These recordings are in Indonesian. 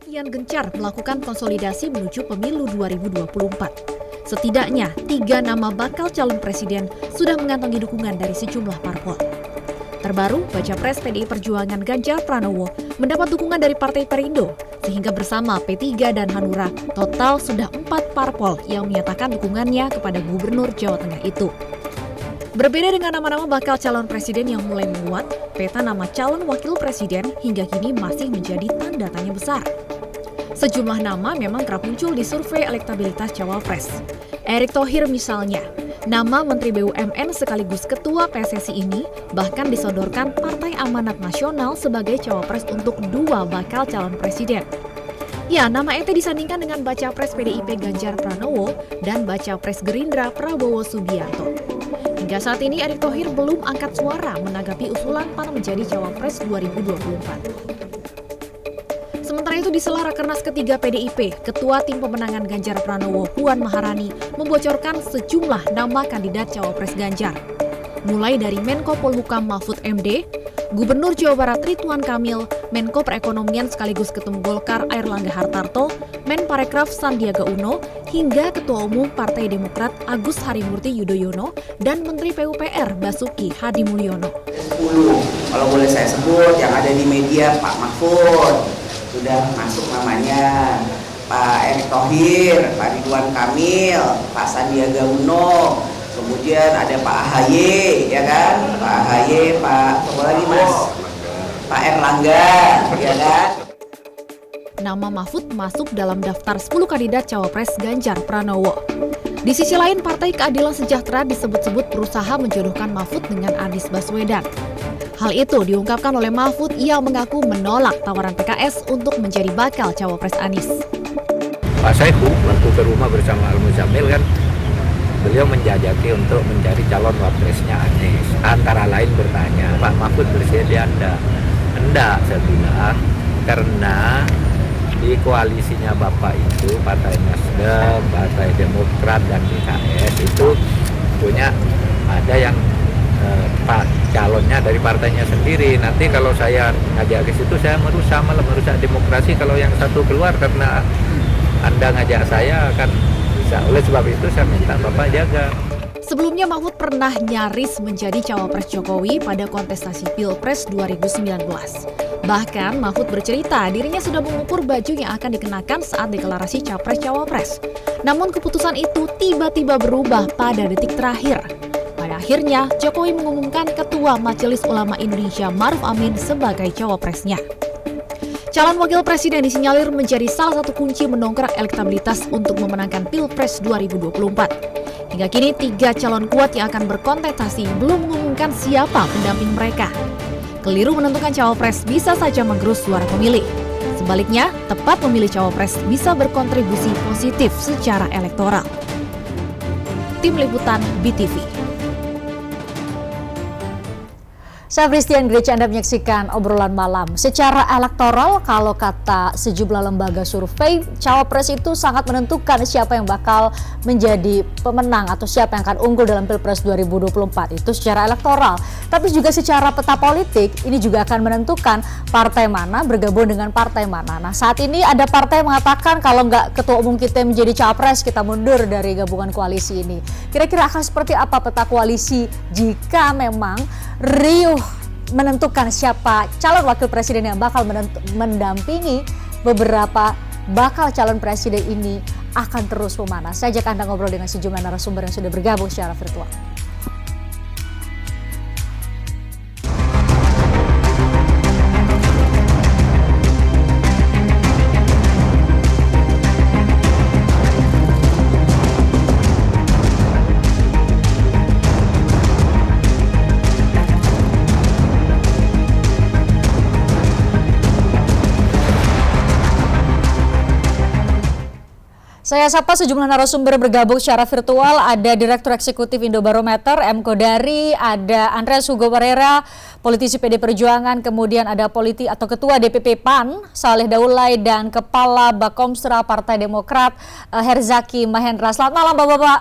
kian gencar melakukan konsolidasi menuju pemilu 2024. Setidaknya 3 nama bakal calon presiden sudah mengantongi dukungan dari sejumlah parpol. Terbaru, Baca Pres PDI Perjuangan Ganjar Pranowo mendapat dukungan dari Partai Perindo, sehingga bersama P3 dan Hanura total sudah 4 parpol yang menyatakan dukungannya kepada Gubernur Jawa Tengah itu. Berbeda dengan nama-nama bakal calon presiden yang mulai menguat, peta nama calon wakil presiden hingga kini masih menjadi tanda tanya besar. Sejumlah nama memang kerap muncul di survei elektabilitas Cawapres. Erick Thohir misalnya, nama Menteri BUMN sekaligus Ketua PSSI ini bahkan disodorkan Partai Amanat Nasional sebagai Cawapres untuk 2 bakal calon presiden. Ya, nama ET disandingkan dengan Baca Pres PDIP Ganjar Pranowo dan Baca Pres Gerindra Prabowo Subianto. Hingga saat ini Erick Thohir belum angkat suara menanggapi usulan PAN menjadi Cawapres 2024. Sementara itu di sela Rakernas ketiga PDIP, Ketua Tim Pemenangan Ganjar Pranowo Puan Maharani membocorkan sejumlah nama kandidat Cawapres Ganjar. Mulai dari Menko Polhukam Mahfud MD, Gubernur Jawa Barat Ridwan Kamil, Menko Perekonomian sekaligus Ketum Golkar Airlangga Hartarto, Menparekraf Sandiaga Uno, hingga Ketua Umum Partai Demokrat Agus Harimurti Yudhoyono dan Menteri PUPR Basuki Hadimulyono. 10, kalau boleh saya sebut yang ada di media, Pak Mahfud sudah masuk namanya, Pak Erick Thohir, Pak Ridwan Kamil, Pak Sandiaga Uno, kemudian ada Pak AHY, ya kan? Pak AHY, Pak apa lagi Mas? Pak Airlangga, ya kan? Nama Mahfud masuk dalam daftar 10 kandidat Cawapres Ganjar Pranowo. Di sisi lain, Partai Keadilan Sejahtera disebut-sebut berusaha menjodohkan Mahfud dengan Anies Baswedan. Hal itu diungkapkan oleh Mahfud yang mengaku menolak tawaran PKS untuk menjadi bakal Cawapres Anies. Pak Saihu waktu ke rumah bersama Al-Muzamil kan, beliau menjajaki untuk mencari calon wapresnya Anies. Antara lain bertanya, Pak Mahfud bersedia enggak? Enggak, saya bilang, karena di koalisinya Bapak itu, Partai Nasdem, Partai Demokrat, dan PKS itu punya ada yang Pak calonnya dari partainya sendiri. Nanti kalau saya ngajak ke situ, saya malah merusak demokrasi kalau yang satu keluar karena Anda ngajak saya akan bisa. Oleh sebab itu saya minta Bapak jaga. Sebelumnya Mahfud pernah nyaris menjadi Cawapres Jokowi pada kontestasi Pilpres 2019. Bahkan Mahfud bercerita dirinya sudah mengukur baju yang akan dikenakan saat deklarasi Capres-Cawapres. Namun keputusan itu tiba-tiba berubah pada detik terakhir. Pada akhirnya, Jokowi mengumumkan Ketua Majelis Ulama Indonesia Ma'ruf Amin sebagai cawapresnya. Calon wakil presiden disinyalir menjadi salah satu kunci mendongkrak elektabilitas untuk memenangkan Pilpres 2024. Hingga kini 3 calon kuat yang akan berkontestasi belum mengumumkan siapa pendamping mereka. Keliru menentukan cawapres bisa saja menggerus suara pemilih. Sebaliknya, tepat memilih cawapres bisa berkontribusi positif secara elektoral. Tim Liputan BTV. Saya Christian Gereja, Anda menyaksikan obrolan malam. Secara elektoral, kalau kata sejumlah lembaga survei, Cawapres itu sangat menentukan siapa yang bakal menjadi pemenang atau siapa yang akan unggul dalam Pilpres 2024. Itu secara elektoral. Tapi juga secara peta politik, ini juga akan menentukan partai mana bergabung dengan partai mana. Nah, saat ini ada partai yang mengatakan kalau nggak ketua umum kita menjadi Cawapres, kita mundur dari gabungan koalisi ini. Kira-kira akan seperti apa peta koalisi jika memang riuh menentukan siapa calon wakil presiden yang bakal mendampingi beberapa bakal calon presiden ini akan terus memanas. Saya ajak Anda ngobrol dengan sejumlah narasumber yang sudah bergabung secara virtual. Saya sapa sejumlah narasumber bergabung secara virtual. Ada Direktur Eksekutif Indobarometer, M. Kodari, ada Andreas Hugo Pereira, politisi PD Perjuangan, kemudian ada Ketua DPP PAN, Saleh Daulay, dan Kepala Bakomsra Partai Demokrat, Herzaki Mahendra. Selamat malam Bapak-Bapak.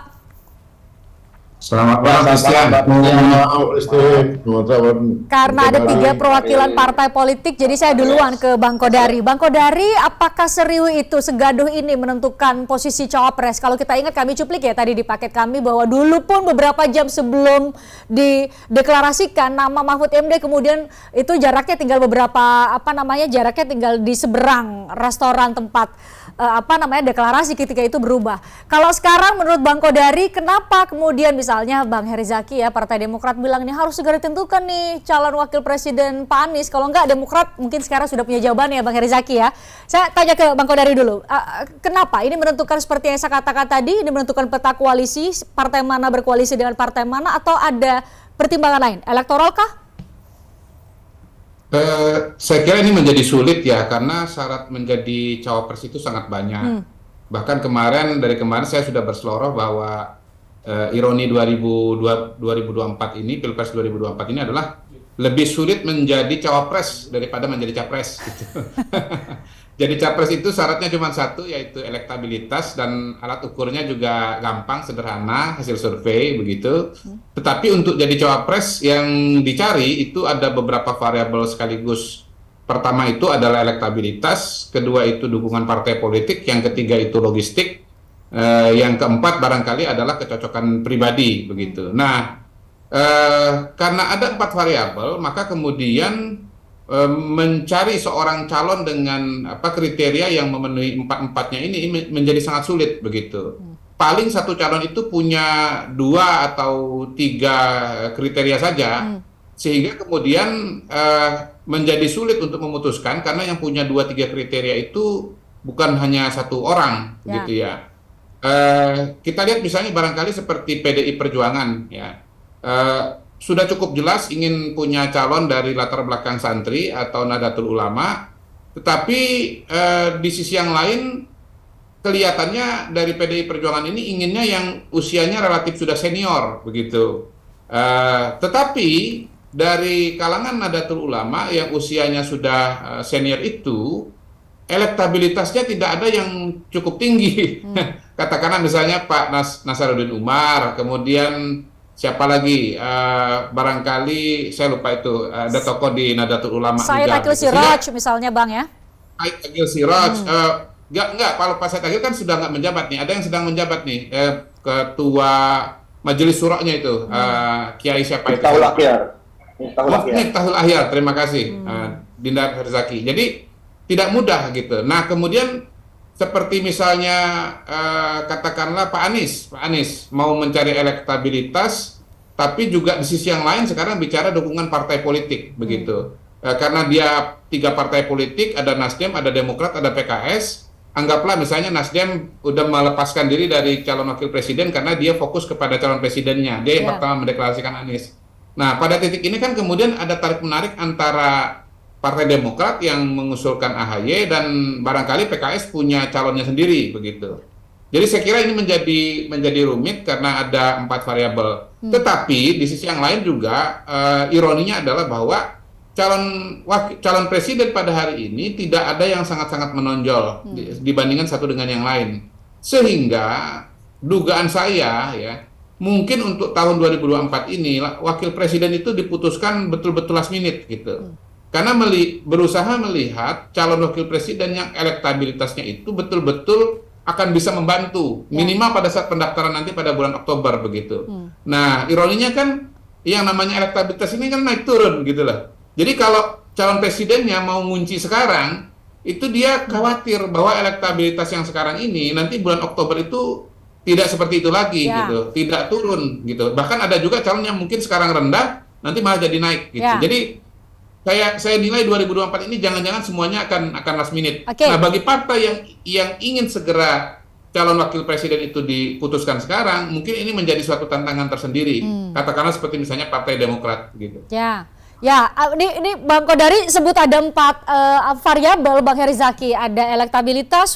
Selamat malam, Christian. Karena ada 3 perwakilan partai politik, jadi saya duluan ke Bang Kodari. Bang Kodari, apakah serius itu, segaduh ini menentukan posisi cawapres? Kalau kita ingat, kami cuplik ya tadi di paket kami, bahwa dulu pun beberapa jam sebelum dideklarasikan nama Mahfud MD, kemudian itu jaraknya tinggal jaraknya tinggal di seberang restoran tempat deklarasi, ketika itu berubah. Kalau sekarang menurut Bang Kodari, kenapa kemudian misalnya Bang Hery Zaki ya, Partai Demokrat bilang ini harus segera ditentukan nih calon wakil presiden Pak Anies. Kalau enggak, Demokrat mungkin sekarang sudah punya jawabannya ya Bang Hery Zaki ya. Saya tanya ke Bang Kodari dulu, kenapa ini menentukan seperti yang saya katakan tadi, ini menentukan peta koalisi, partai mana berkoalisi dengan partai mana, atau ada pertimbangan lain, elektoral kah? Saya kira ini menjadi sulit ya, karena syarat menjadi cawapres itu sangat banyak. Bahkan dari kemarin saya sudah berseloroh bahwa ironi 2024 ini, Pilpres 2024 ini adalah lebih sulit menjadi cawapres daripada menjadi capres gitu. Jadi capres itu syaratnya cuma satu, yaitu elektabilitas, dan alat ukurnya juga gampang, sederhana, hasil survei begitu. Tetapi untuk jadi cawapres yang dicari itu ada beberapa variabel sekaligus. Pertama itu adalah elektabilitas, kedua itu dukungan partai politik, yang ketiga itu logistik, yang keempat barangkali adalah kecocokan pribadi begitu. Nah, karena ada 4 variabel, maka kemudian mencari seorang calon dengan kriteria yang memenuhi 4-4-nya ini menjadi sangat sulit begitu. Paling satu calon itu punya 2 atau 3 kriteria saja, sehingga kemudian menjadi sulit untuk memutuskan, karena yang punya 2-3 kriteria itu bukan hanya satu orang gitu ya. Kita lihat misalnya barangkali seperti PDI Perjuangan ya. Sudah cukup jelas ingin punya calon dari latar belakang santri atau Nahdlatul Ulama, tetapi di sisi yang lain kelihatannya dari PDI Perjuangan ini inginnya yang usianya relatif sudah senior begitu. Tetapi dari kalangan Nahdlatul Ulama yang usianya sudah senior itu, elektabilitasnya tidak ada yang cukup tinggi. Katakanlah misalnya Pak Nasaruddin Umar, kemudian siapa lagi, barangkali saya lupa itu, ada tokoh di Nahdlatul Ulama Said Akil Siraj misalnya Bang ya. Said Akil Siraj, enggak, kalau Pak Said Akil kan sudah nggak menjabat nih, ada yang sedang menjabat nih, ketua Majelis Syura'nya itu, Kiai siapa itu? Miftahul Ahyar, terima kasih, Dinda Herzaki. Jadi tidak mudah gitu. Nah kemudian seperti misalnya katakanlah Pak Anies mau mencari elektabilitas, tapi juga di sisi yang lain sekarang bicara dukungan partai politik begitu. Karena dia 3 partai politik, ada Nasdem, ada Demokrat, ada PKS. Anggaplah misalnya Nasdem udah melepaskan diri dari calon wakil presiden karena dia fokus kepada calon presidennya. Dia yang pertama mendeklarasikan Anies. Nah pada titik ini kan kemudian ada tarik menarik antara Partai Demokrat yang mengusulkan AHY dan barangkali PKS punya calonnya sendiri begitu. Jadi saya kira ini menjadi rumit karena ada 4 variabel. Tetapi di sisi yang lain juga ironinya adalah bahwa calon presiden pada hari ini tidak ada yang sangat-sangat menonjol dibandingkan satu dengan yang lain. Sehingga dugaan saya ya, mungkin untuk tahun 2024 ini wakil presiden itu diputuskan betul-betul last minute gitu. Karena berusaha melihat calon wakil presiden yang elektabilitasnya itu betul-betul akan bisa membantu, minimal pada saat pendaftaran nanti pada bulan Oktober begitu. Nah, ironinya kan yang namanya elektabilitas ini kan naik turun gitu loh. Jadi kalau calon presidennya mau ngunci sekarang, itu dia khawatir bahwa elektabilitas yang sekarang ini nanti bulan Oktober itu tidak seperti itu lagi gitu, tidak turun gitu. Bahkan ada juga calon yang mungkin sekarang rendah, nanti malah jadi naik gitu. Jadi saya nilai 2024 ini jangan-jangan semuanya akan last minute. Nah, bagi partai yang ingin segera calon wakil presiden itu diputuskan sekarang, mungkin ini menjadi suatu tantangan tersendiri. Katakanlah seperti misalnya Partai Demokrat gitu. Ya, ini Bang Kodari sebut ada 4 variabel Bang Hery Zaki, ada elektabilitas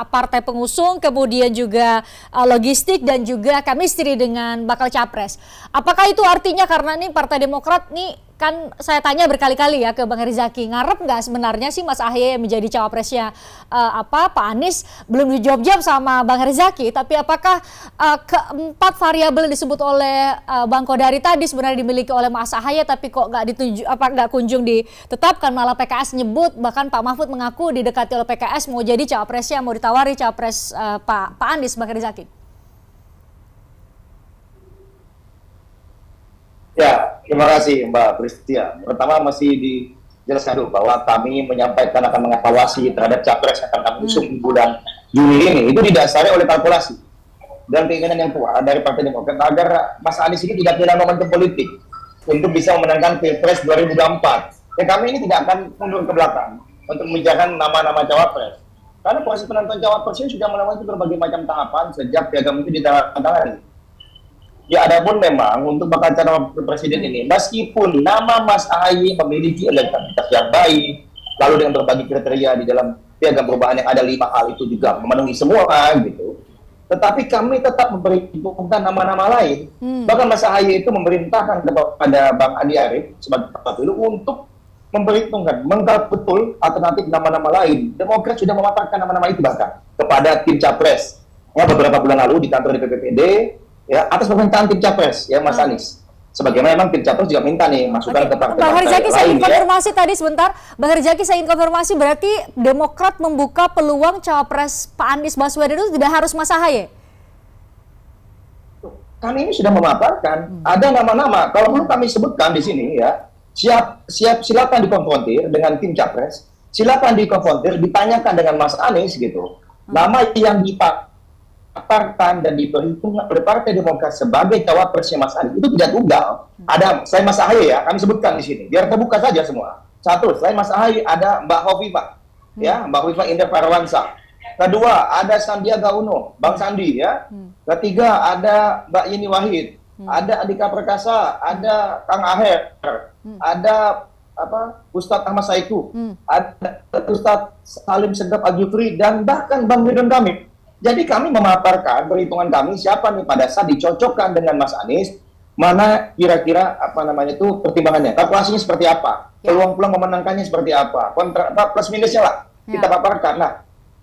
partai pengusung, kemudian juga logistik dan juga chemistry dengan bakal capres. Apakah itu artinya karena nih Partai Demokrat nih kan saya tanya berkali-kali ya ke Bang Herizaki, ngarep nggak sebenarnya sih Mas Ahaye menjadi cawapresnya Pak Anies? Belum dijawab sama Bang Herizaki, tapi apakah keempat variabel yang disebut oleh Bang Kodari tadi sebenarnya dimiliki oleh Mas Ahaye, tapi kok nggak kunjung ditetapkan, malah PKS nyebut, bahkan Pak Mahfud mengaku didekati oleh PKS mau jadi cawapresnya, mau ditawari cawapres Pak Anies, Bang Herizaki. Ya, terima kasih Mbak Pristia. Pertama masih dijelaskan dulu bahwa kami menyampaikan akan mengevaluasi terhadap capres yang akan kami usung di bulan Juni ini. Itu didasari oleh kalkulasi dan keinginan yang kuat dari Partai Demokrat agar Mas Anies ini tidak kehilangan momentum politik untuk bisa memenangkan Pilpres 2024. Ya, kami ini tidak akan mundur ke belakang untuk membicarakan nama-nama cawapres. Karena proses penentuan cawapres ini sudah melewati berbagai macam tahapan sejak piagam itu ditandatangani. Ya, adapun memang untuk bakal calon presiden ini, meskipun nama Mas Ahaye memiliki elektabilitas yang baik, lalu dengan berbagai kriteria di dalam piagam perubahan yang ada 5 hal itu juga memenuhi semua gitu, tetapi kami tetap memperhitungkan nama-nama lain. Bahkan Mas Ahaye itu memerintahkan kepada Bang Andi Arief sebagai Kepala Pilu untuk memperhitungkan, menggali betul alternatif nama-nama lain. Demokrat sudah mematangkan nama-nama itu bahkan kepada tim capres. Ya, beberapa bulan lalu di kantor DPPD, ya, atas permintaan tim capres ya Mas Anies. Sebagaimana memang tim capres juga minta nih masukan ke partai-partai Bang Herizaki, saya ingin konfirmasi ya. tadi sebentar. Bang Herizaki, saya ingin konfirmasi berarti Demokrat membuka peluang cawapres Pak Anies Baswedan itu tidak harus Mas Ahaye? Kami ini sudah memaparkan ada nama-nama. Kalau perlu kami sebutkan di sini ya. Silakan dikonfrontir dengan tim capres. Silakan dikonfrontir, ditanyakan dengan Mas Anies gitu. Nama yang dipaparkan dan diperhitungkan oleh Partai Demokrat sebagai cawapresnya Mas Anies itu tidak tunggal. Ada selain Mas Ahaye ya, kami sebutkan di sini biar terbuka saja semua. Satu, selain Mas Ahaye ada Mbak Hovifah, ya Mbak Hovifah Indar Parawansa. Kedua ada Sandiaga Uno, Bang Sandi ya. Ketiga ada Mbak Yeni Wahid, ada Andika Perkasa, ada Kang Aher, ada Ustadz Ahmad Saiku, ada Ustadz Salim Segaf Al-Jufri, dan bahkan Bang Ridwan Kamil. Jadi kami memaparkan perhitungan kami siapa nih pada saat dicocokkan dengan Mas Anies, mana kira-kira pertimbangannya, kalkulasinya seperti apa, peluang-peluang memenangkannya seperti apa, plus minusnya lah kita paparkan. Nah,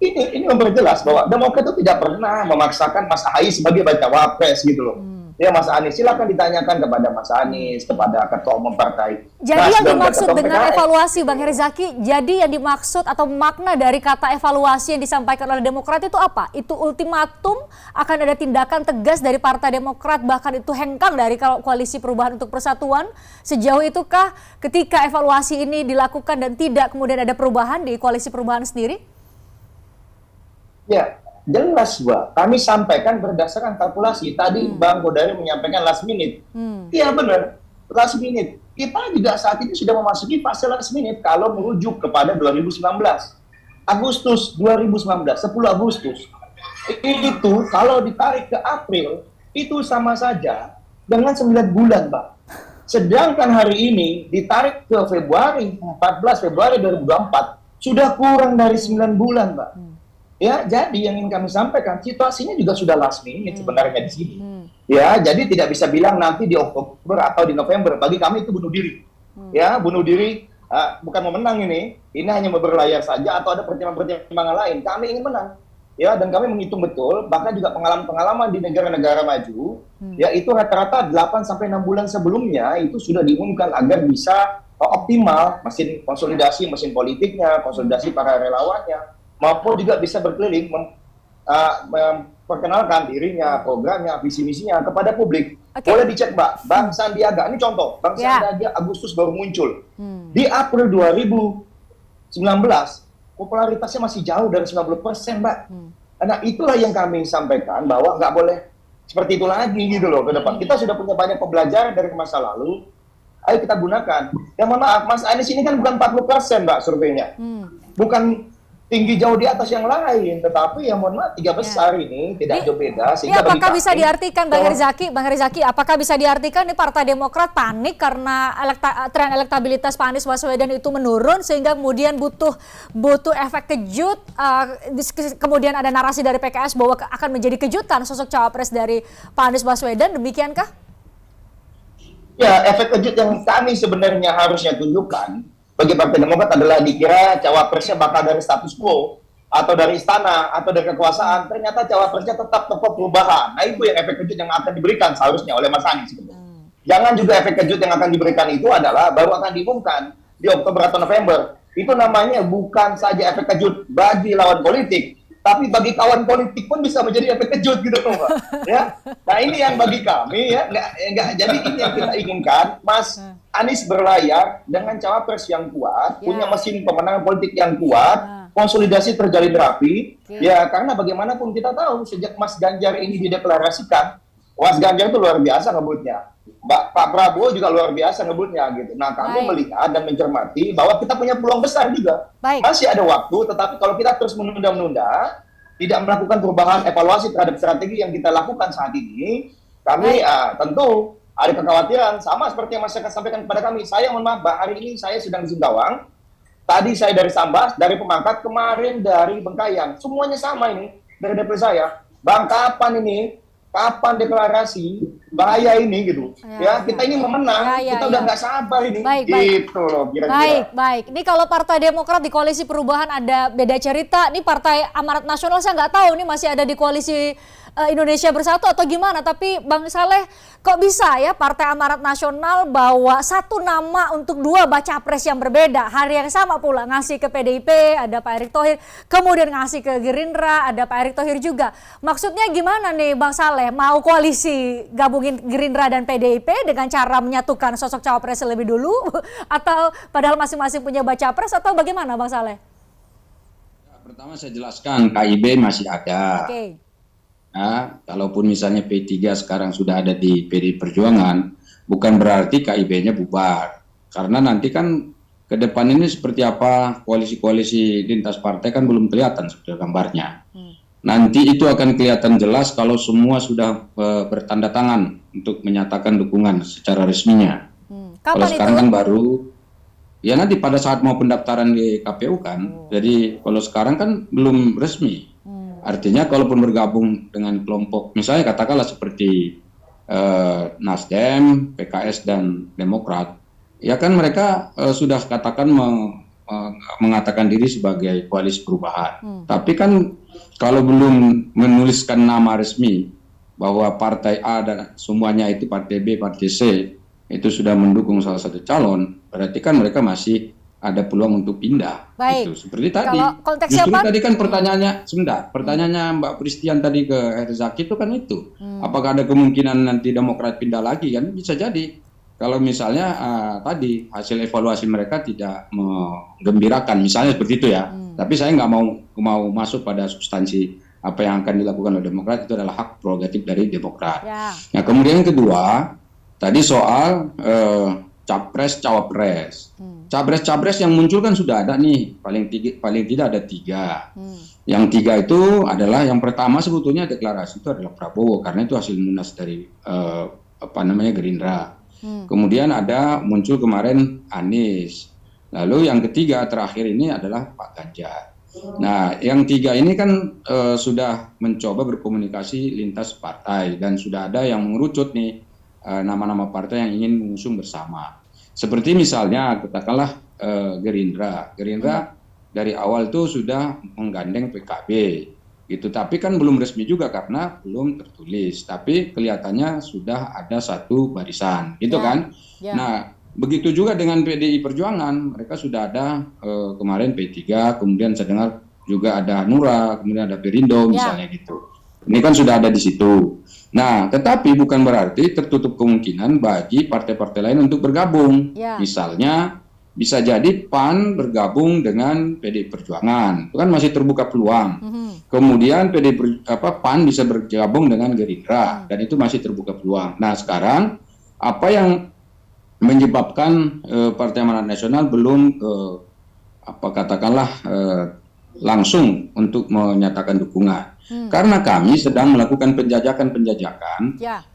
ini memperjelas bahwa Demokrat itu tidak pernah memaksakan Mas Ahaye sebagai bacawa pres gitu loh. Ya Mas Anies, silakan ditanyakan kepada Mas Anies, kepada ketua umum partai. Jadi yang dimaksud dengan evaluasi, Bang Herizaki, jadi yang dimaksud atau makna dari kata evaluasi yang disampaikan oleh Demokrat itu apa? Itu ultimatum akan ada tindakan tegas dari Partai Demokrat, bahkan itu hengkang dari Koalisi Perubahan untuk Persatuan. Sejauh itukah ketika evaluasi ini dilakukan dan tidak kemudian ada perubahan di Koalisi Perubahan sendiri? Ya, jelas Mbak. Kami sampaikan berdasarkan kalkulasi. Tadi Bang Kodari menyampaikan last minute. Iya benar, last minute. Kita juga saat ini sudah memasuki fase last minute kalau merujuk kepada 2019. Agustus 2019, 10 Agustus. Itu kalau ditarik ke April, itu sama saja dengan 9 bulan, Mbak. Sedangkan hari ini ditarik ke Februari, 14 Februari 2024, sudah kurang dari 9 bulan, Mbak. Ya, jadi yang ingin kami sampaikan, situasinya juga sudah last minute sebenarnya di sini. Ya, jadi tidak bisa bilang nanti di Oktober atau di November. Bagi kami itu bunuh diri. Ya, bunuh diri bukan mau menang ini hanya berlayar saja atau ada pertimbangan lain. Kami ingin menang. Ya, dan kami menghitung betul, bahkan juga pengalaman-pengalaman di negara-negara maju, ya itu rata-rata 8 sampai 6 bulan sebelumnya itu sudah diumumkan agar bisa optimal mesin konsolidasi, mesin politiknya, konsolidasi para relawannya, maupun juga bisa berkeliling memperkenalkan dirinya, programnya, visi misinya kepada publik. Boleh dicek Mbak, Bang Sandiaga, ini contoh, Bang Sandiaga Agustus baru muncul. Di April 2019, popularitasnya masih jauh dari 90% Mbak. Nah itulah yang kami sampaikan bahwa nggak boleh seperti itu lagi gitu loh ke depan. Kita sudah punya banyak pembelajaran dari masa lalu, ayo kita gunakan. Yang mohon maaf, Mas Anies ini kan bukan 40% Mbak surveinya. Bukan tinggi jauh di atas yang lain, tetapi yang mohon maaf 3 besar ini tidak jauh beda. Ini apakah bisa diartikan Bang Herizaki, apakah bisa diartikan nih Partai Demokrat panik karena tren elektabilitas Pak Anies Baswedan itu menurun sehingga kemudian butuh efek kejut, kemudian ada narasi dari PKS bahwa akan menjadi kejutan sosok cawapres dari Pak Anies Baswedan, demikiankah? Ya, efek kejut yang kami sebenarnya harusnya tunjukkan bagi Partai Demokrat adalah dikira cawapresnya bakal dari status quo atau dari istana atau dari kekuasaan, ternyata cawapresnya tetap tokoh perubahan. Nah, itu yang efek kejut yang akan diberikan seharusnya oleh Mas Anies. Jangan juga efek kejut yang akan diberikan itu adalah baru akan diumumkan di Oktober atau November. Itu namanya bukan saja efek kejut bagi lawan politik, tapi bagi kawan politik pun bisa menjadi efek kejut gitu loh, Pak. Ya. Nah, ini yang bagi kami ya nggak jadi ini yang kita inginkan, Mas Anies berlayar dengan cawapres yang kuat, punya mesin pemenangan politik yang kuat, konsolidasi terjalin rapi. Ya, karena bagaimanapun kita tahu sejak Mas Ganjar ini dideklarasikan, Mas Ganjar itu luar biasa ngebutnya. Pak Prabowo juga luar biasa ngebutnya gitu. Nah, kami melihat dan mencermati bahwa kita punya peluang besar juga. Masih ada waktu, tetapi kalau kita terus menunda-menunda, tidak melakukan perubahan evaluasi terhadap strategi yang kita lakukan saat ini, kami tentu ada kekhawatiran sama seperti yang Mas Eka sampaikan kepada kami. Saya mohon maaf, hari ini saya sedang di Singkawang. Tadi saya dari Sambas, dari Pemangkat, kemarin dari Bengkayang. Semuanya sama ini dari DP saya. Bang, kapan ini? Kapan deklarasi? Bahaya ini gitu. Kita ini memenang, kita udah nggak sabar ini. Gitu loh kira-kira. Baik. Ini kalau Partai Demokrat di Koalisi Perubahan ada beda cerita. Ini Partai Amanat Nasional saya nggak tahu ini masih ada di Koalisi Indonesia Bersatu atau gimana. Tapi Bang Saleh, kok bisa ya Partai Amanat Nasional bawa satu nama untuk dua baca pres yang berbeda, hari yang sama pula ngasih ke PDIP, ada Pak Erick Thohir, kemudian ngasih ke Gerindra, ada Pak Erick Thohir juga. Maksudnya gimana nih Bang Saleh, mau koalisi gabungin Gerindra dan PDIP dengan cara menyatukan sosok cawapres lebih dulu atau padahal masing-masing punya baca pres atau bagaimana Bang Saleh? Pertama saya jelaskan KIB masih ada. Nah, kalaupun misalnya P3 sekarang sudah ada di PDI Perjuangan, bukan berarti KIB-nya bubar. Karena nanti kan ke depan ini seperti apa koalisi-koalisi lintas partai kan belum kelihatan sudah gambarnya. Nanti itu akan kelihatan jelas kalau semua sudah bertanda tangan untuk menyatakan dukungan secara resminya. Kalau sekarang kan baru, ya nanti pada saat mau pendaftaran di KPU kan, jadi kalau sekarang kan belum resmi. Artinya kalaupun bergabung dengan kelompok, misalnya katakanlah seperti Nasdem, PKS, dan Demokrat, ya kan mereka sudah katakan mengatakan diri sebagai koalisi perubahan. Tapi kan kalau belum menuliskan nama resmi bahwa partai A dan semuanya itu partai B, partai C, itu sudah mendukung salah satu calon, berarti kan mereka masih ada peluang untuk pindah. Gitu. Seperti tadi. Justru tadi kan pertanyaannya Mbak Pristian tadi ke Herzaki itu kan itu. Apakah ada kemungkinan nanti Demokrat pindah lagi? Kan bisa jadi. Kalau misalnya tadi hasil evaluasi mereka tidak menggembirakan, misalnya seperti itu ya. Tapi saya nggak mau masuk pada substansi apa yang akan dilakukan oleh Demokrat, itu adalah hak prerogatif dari Demokrat. Nah, kemudian yang kedua, tadi soal capres, cawapres. Capres yang muncul kan sudah ada nih, paling tidak ada 3. Yang 3 itu adalah yang pertama sebetulnya deklarasi itu adalah Prabowo karena itu hasil munas dari Gerindra. Kemudian ada muncul kemarin Anies. Lalu yang ketiga terakhir ini adalah Pak Ganjar. Nah, yang 3 ini kan sudah mencoba berkomunikasi lintas partai dan sudah ada yang mengerucut nih nama-nama partai yang ingin mengusung bersama. Seperti misalnya katakanlah Gerindra dari awal itu sudah menggandeng PKB gitu, tapi kan belum resmi juga karena belum tertulis, tapi kelihatannya sudah ada satu barisan gitu kan. Nah, begitu juga dengan PDI Perjuangan, mereka sudah ada kemarin P3, kemudian saya dengar juga ada Hanura, kemudian ada Perindo misalnya gitu. Ini kan sudah ada di situ. Nah, tetapi bukan berarti tertutup kemungkinan bagi partai-partai lain untuk bergabung. Misalnya, bisa jadi PAN bergabung dengan PDI Perjuangan. Itu kan masih terbuka peluang. Kemudian PAN bisa bergabung dengan Gerindra. Dan itu masih terbuka peluang. Nah, sekarang, apa yang menyebabkan Partai Amanat Nasional belum langsung untuk menyatakan dukungan? Karena kami sedang melakukan penjajakan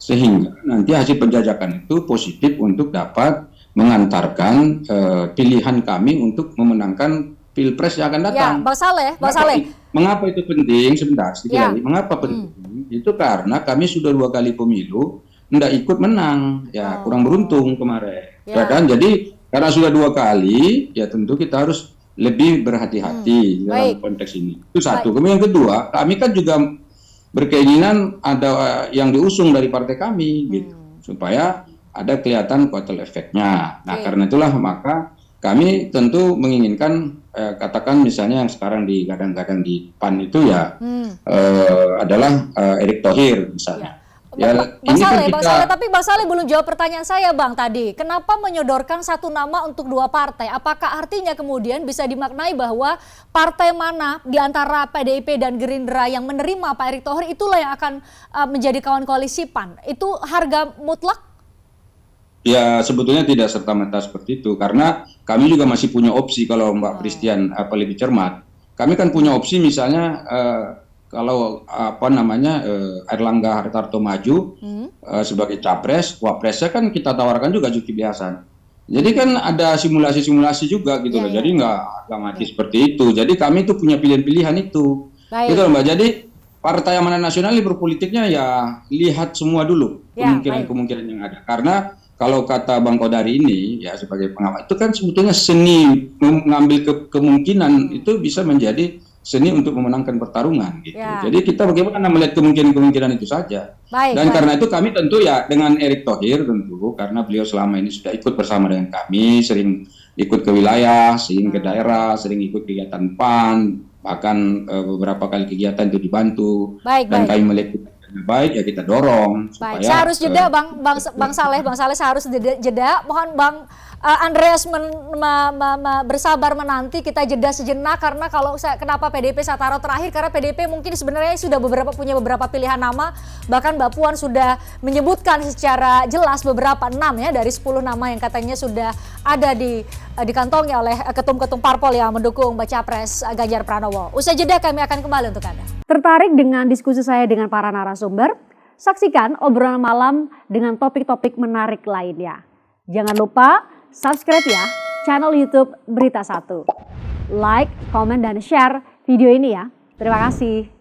sehingga nanti hasil penjajakan itu positif untuk dapat mengantarkan pilihan kami untuk memenangkan Pilpres yang akan datang. Bang Saleh. Mengapa itu penting? Sebentar, sedikit lagi. Mengapa penting? Itu karena kami sudah 2 kali pemilu nggak ikut menang, ya kurang beruntung kemarin. Ya. Ya kan? Jadi karena sudah 2 kali, ya tentu kita harus lebih berhati-hati dalam konteks ini. Itu satu. Kemudian yang kedua, kami kan juga berkeinginan ada yang diusung dari partai kami, gitu, supaya ada kelihatan kotel efeknya. Nah, karena itulah maka kami tentu menginginkan katakan misalnya yang sekarang digadang-gadang di PAN itu ya adalah Erick Thohir misalnya. Ya, Bang Saleh, tapi Bang Saleh belum jawab pertanyaan saya Bang tadi. Kenapa menyodorkan satu nama untuk 2 partai? Apakah artinya kemudian bisa dimaknai bahwa partai mana di antara PDIP dan Gerindra yang menerima Pak Erick Thohir itulah yang akan menjadi kawan koalisi PAN? Itu harga mutlak? Ya sebetulnya tidak serta-merta seperti itu, karena kami juga masih punya opsi kalau Mbak Christian lebih cermat. Kami kan punya opsi misalnya kalau Airlangga Hartarto maju sebagai capres, wapresnya kan kita tawarkan juga Zulkifli Hasan. Jadi kan ada simulasi-simulasi juga gitu loh. Jadi nggak mati seperti itu. Jadi kami itu punya pilihan-pilihan itu. Gitu loh Mbak. Jadi Partai Amanat Nasional berpolitiknya ya lihat semua dulu kemungkinan-kemungkinan yang ada. Karena kalau kata Bang Kodari ini ya sebagai pengamat itu kan sebetulnya seni mengambil kemungkinan itu bisa menjadi seni untuk memenangkan pertarungan gitu. Jadi kita bagaimana melihat kemungkinan-kemungkinan itu saja. Dan karena itu kami tentu ya dengan Erick Thohir tentu karena beliau selama ini sudah ikut bersama dengan kami, sering ikut ke wilayah, sering ke daerah, sering ikut kegiatan PAN, bahkan beberapa kali kegiatan itu dibantu. Dan kami melihat baik ya kita dorong. Baik, saya harus jeda Bang Saleh saya harus jeda. Mohon Bang Andreas bersabar menanti, kita jeda sejenak karena kenapa PDIP saya taruh terakhir karena PDIP mungkin sebenarnya sudah punya beberapa pilihan nama, bahkan Mbak Puan sudah menyebutkan secara jelas beberapa 6 ya dari 10 nama yang katanya sudah ada dikantongi oleh ketum-ketum parpol yang mendukung baca pres Ganjar Pranowo. Usai jeda kami akan kembali untuk Anda. Tertarik dengan diskusi saya dengan para narasumber? Saksikan obrolan malam dengan topik-topik menarik lainnya. Jangan lupa subscribe ya channel YouTube Berita 1. Like, komen, dan share video ini ya. Terima kasih.